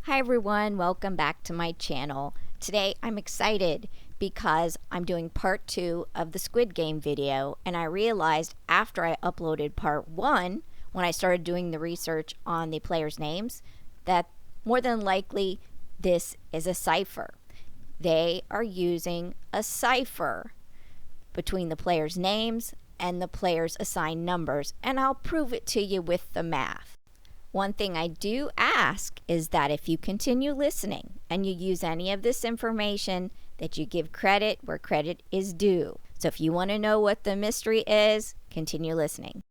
Hi everyone, welcome back to my channel. Today I'm excited because I'm doing part 2 of the Squid Game video, and I realized after I uploaded part 1, when I started doing the research on the players' names, that more than likely this is a cipher. They are using a cipher between the players' names and the players' assigned numbers, and I'll prove it to you with the math. One thing I do ask is that if you continue listening and you use any of this information, that you give credit where credit is due. So if you want to know what the mystery is, continue listening.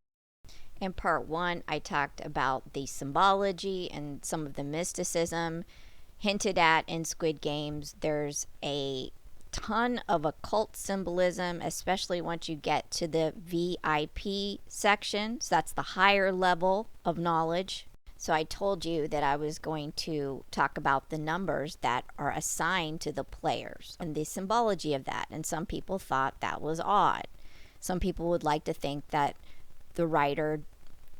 In part 1, I talked about the symbology and some of the mysticism hinted at in Squid Games. There's a ton of occult symbolism, especially once you get to the VIP section. So that's the higher level of knowledge. So I told you that I was going to talk about the numbers that are assigned to the players and the symbology of that. And some people thought that was odd. Some people would like to think that the writer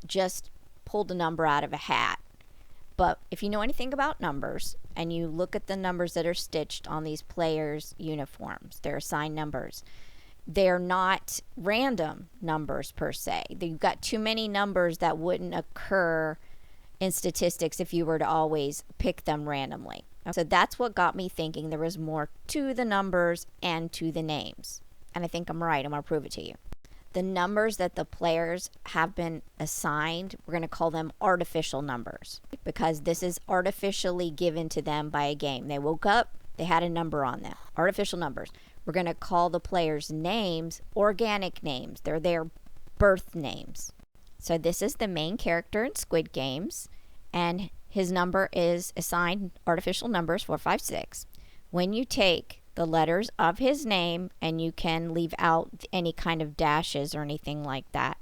just pulled a number out of a hat. But if you know anything about numbers and you look at the numbers that are stitched on these players' uniforms, they're assigned numbers. They're not random numbers per se. You've got too many numbers that wouldn't occur in statistics if you were to always pick them randomly. So that's what got me thinking there was more to the numbers and to the names. And I think I'm right. I'm going to prove it to you. The numbers that the players have been assigned, we're going to call them artificial numbers, because this is artificially given to them by a game. They woke up, they had a number on them. Artificial numbers. We're going to call the players' names organic names. They're their birth names. So this is the main character in Squid Games, and his number is assigned artificial numbers 456. When you take the letters of his name, and you can leave out any kind of dashes or anything like that,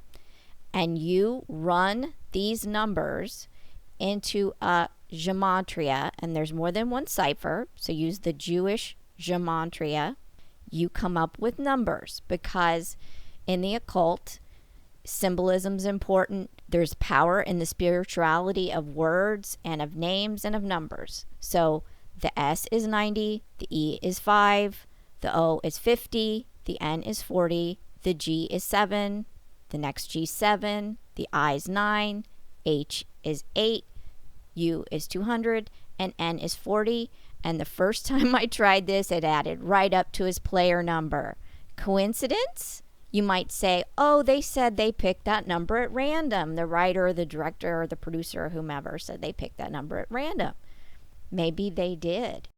and you run these numbers into a gematria, and there's more than one cipher, so use the Jewish gematria, you come up with numbers, because in the occult, symbolism is important. There's power in the spirituality of words and of names and of numbers. So the S is 90, the E is 5, the O is 50, the N is 40, the G is 7, the next G 7, the I is 9, H is 8, U is 200, and N is 40. And the first time I tried this, it added right up to his player number. Coincidence? You might say, oh, they said they picked that number at random. The writer or the director or the producer or whomever said they picked that number at random. Maybe they did.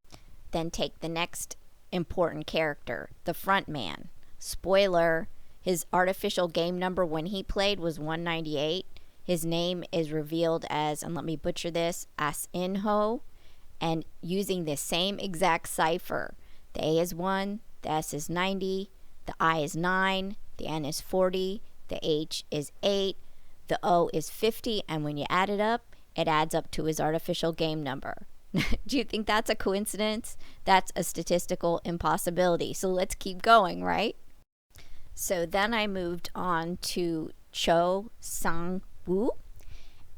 Then take the next important character, the front man. Spoiler, his artificial game number when he played was 198. His name is revealed as, and let me butcher this, As-in-ho, and using the same exact cipher. The A is 1, the S is 90, the I is 9, the N is 40, the H is 8, the O is 50, and when you add it up, it adds up to his artificial game number. Do you think that's a coincidence? That's a statistical impossibility. So let's keep going, right? So then I moved on to Cho Sang-woo,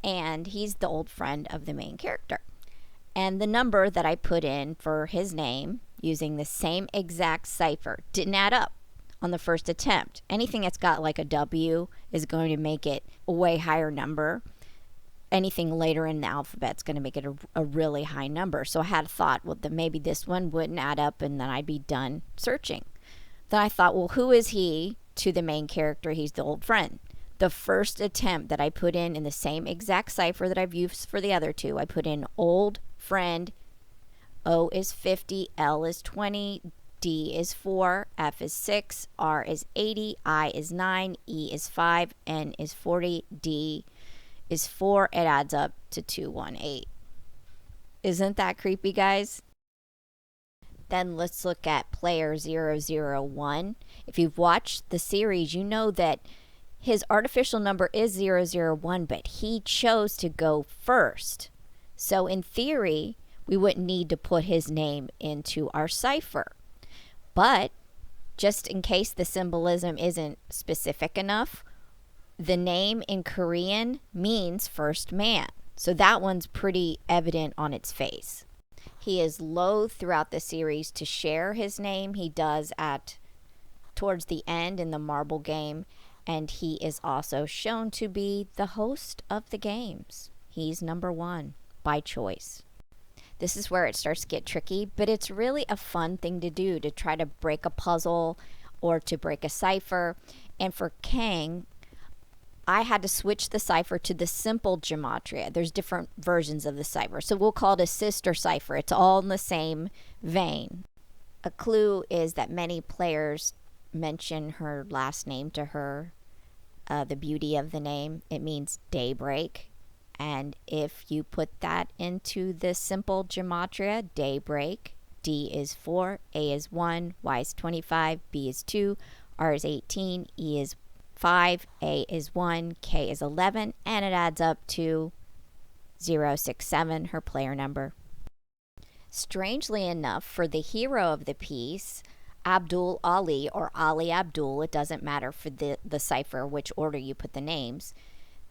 and he's the old friend of the main character. And the number that I put in for his name using the same exact cipher didn't add up on the first attempt. Anything that's got like a W is going to make it a way higher number. Anything later in the alphabet is going to make it a really high number. So I had a thought, well, then maybe this one wouldn't add up and then I'd be done searching. Then I thought, well, who is he to the main character? He's the old friend. The first attempt that I put in the same exact cipher that I've used for the other two, I put in old friend, O is 50, L is 20, D is 4, F is 6, R is 80, I is 9, E is 5, N is 40, D is 4. It adds up to 218. Isn't that creepy, guys? Then let's look at player 001. If you've watched the series, you know that his artificial number is 001, but he chose to go first. So in theory, we wouldn't need to put his name into our cipher. But just in case the symbolism isn't specific enough, the name in Korean means first man. So that one's pretty evident on its face. He is loath throughout the series to share his name. He does towards the end in the marble game, and he is also shown to be the host of the games. He's number 1 by choice. This is where it starts to get tricky, but it's really a fun thing to do, to try to break a puzzle or to break a cipher. And for Kang, I had to switch the cipher to the simple gematria. There's different versions of the cipher, so we'll call it a sister cipher. It's all in the same vein. A clue is that many players mention her last name to her. The beauty of the name, it means daybreak. And if you put that into the simple gematria, daybreak, D is 4, A is 1, Y is 25, B is 2, R is 18, E is 5, A is 1, K is 11, and it adds up to 067, her player number. Strangely enough, for the hero of the piece, Abdul Ali, or Ali Abdul, it doesn't matter for the cipher which order you put the names.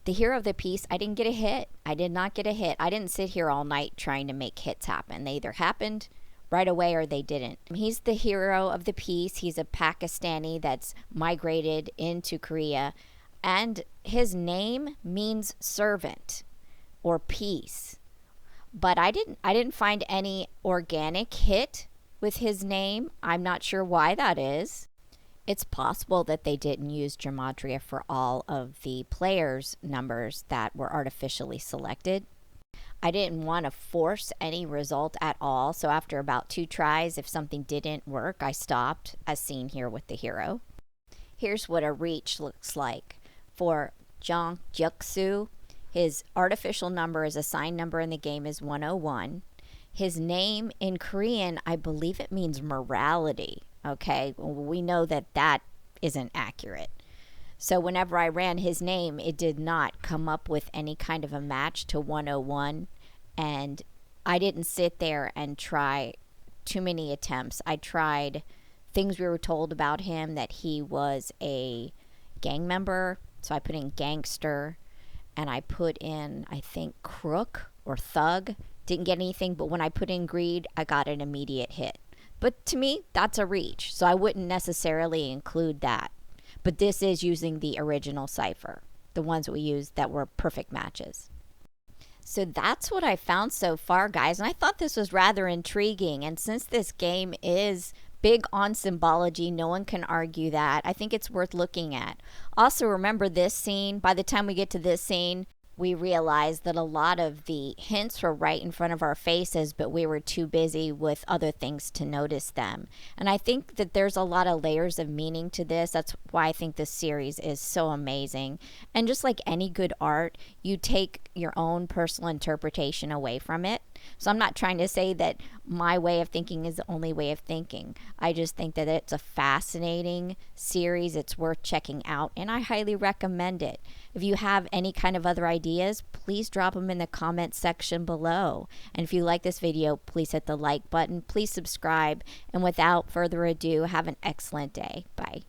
The hero of the piece, I didn't get a hit. I did not get a hit. I didn't sit here all night trying to make hits happen. They either happened right away or they didn't. He's the hero of the piece. He's a Pakistani that's migrated into Korea, and his name means servant or peace. But I didn't find any organic hit with his name. I'm not sure why that is. It's possible that they didn't use gematria for all of the players' numbers that were artificially selected. I didn't want to force any result at all, so after about 2 tries, if something didn't work, I stopped, as seen here with the hero. Here's what a reach looks like. For Jong Juksu, his artificial number, his assigned number in the game is 101. His name in Korean, I believe it means morality. Okay, well, we know that that isn't accurate. So whenever I ran his name, it did not come up with any kind of a match to 101. And I didn't sit there and try too many attempts. I tried things we were told about him, that he was a gang member. So I put in gangster, and I put in, I think, crook or thug. Didn't get anything, but when I put in greed, I got an immediate hit. But to me, that's a reach, so I wouldn't necessarily include that. But this is using the original cipher, the ones that we used that were perfect matches. So that's what I found so far, guys, and I thought this was rather intriguing. And since this game is big on symbology, no one can argue that, I think it's worth looking at. Also, remember this scene. By the time we get to this scene, we realized that a lot of the hints were right in front of our faces, but we were too busy with other things to notice them. And I think that there's a lot of layers of meaning to this. That's why I think this series is so amazing. And just like any good art, you take your own personal interpretation away from it. So I'm not trying to say that my way of thinking is the only way of thinking. I just think that it's a fascinating series. It's worth checking out, and I highly recommend it. If you have any kind of other ideas, please drop them in the comment section below. And if you like this video, please hit the like button. Please subscribe. And without further ado, have an excellent day. Bye.